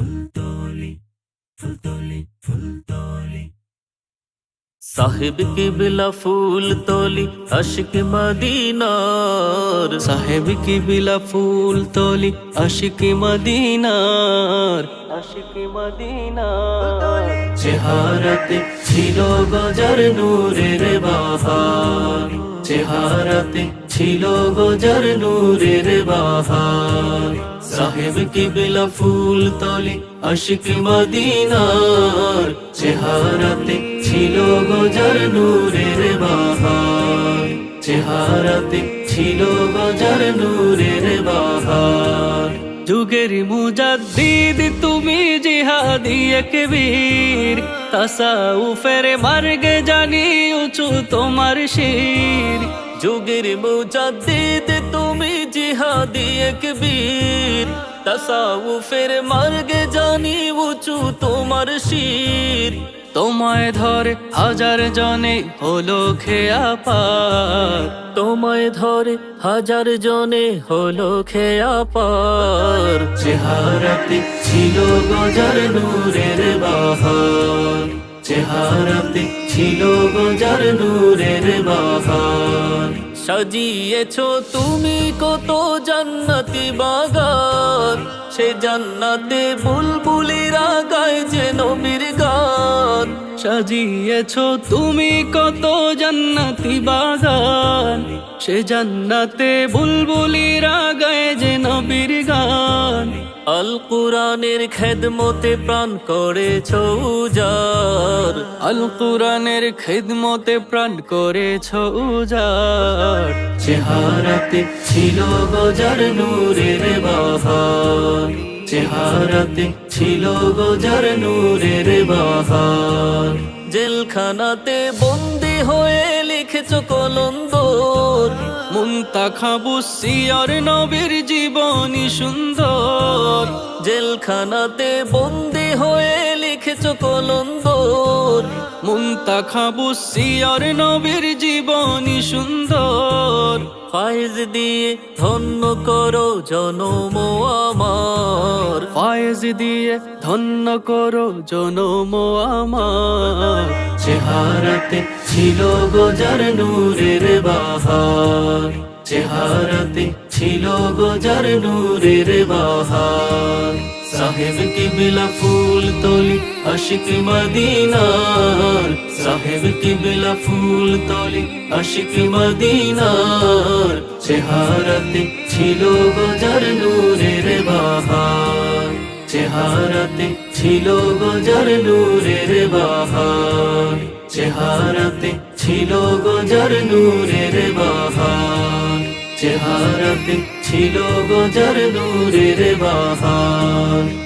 ফুলতলি ফুলতলি ফুলতলি সাহেব কিবলা ফুলতলি আশিক মদিনার সাহেব কিবলা ফুলতলি আশিক মদিনার আশিক মদিনার চেহারাতে ছিল গজার নূরের বাহার চেহারাতে ছিল গজার নূরের বাহার সাহেব কিবলা ফুলতলি আশিক মদিনার চেহারাতে ছিল গজার নূরের বাহার চেহারাতে ছিল গজার নূরের বাহার যুগের মুজাদ্দিদ তুমি জিহাদি একবীর তাসাউফের মার্গে জানি উঁচু তোমার শির যুগের মুজাদ্দিদ তুমি জিহাদি একবীর তাসাউফের মার্গে জানি উঁচু তোমার শির তোমায় ধরে হাজার জনে হলো খেয়া পার তোমায় ধরে হাজার জনে হলো খেয়া পার চেহারাতে ছিল গজার নূরের বাহার চেহারাতে ছিল গজার নূরের বাহার সাজিয়েছো তুমি কত জান্নাতি বাগান সে জান্নাতে বুলবুলিরা গায় যে নবীর গান সাজিয়েছো তুমি কত জান্নাতি বাগান সে জান্নাতে বুলবুলিরা গায় যে নবীর গান আল কুরআনের খেদমতে প্রাণ করেছো উজার আল কুরআনের খিদমতে প্রাণ করেছো উজাড় চেহারাতে ছিল গজার নূরের বাহার চেহারাতে ছিল গজার নূরের বাহার জেলখানাতে বন্দি হয়ে লিখেছো কলন্দর মুনতাখাবুস সিয়র নবীর জীবনী সুন্দর জেলখানাতে বন্দি হয়ে লিখেছো কলন্দর মুনতাখাবুস সিয়র নবীর জীবনী সুন্দর ফায়েজ দিয়ে ধন্য করো জনম আমার ফায়েজ দিয়ে ধন্য করো জনম আমার চেহারাতে ছিল গজার নূরের বাহার চেহারাতে ছিল গজার নূরের বাহার সাহেব কিবলা ফুলতলি আশিক মদিনার সাহেব কিবলা ফুলতলি আশিক মদিনার চেহারাতে ছিল গজার নূরের বাহার চেহারাতে ছিল গজার নূরের বাহার চেহারাতে ছিল গজার নূরের বাহার চেহারাতে ছিল গজার নূরের বাহার।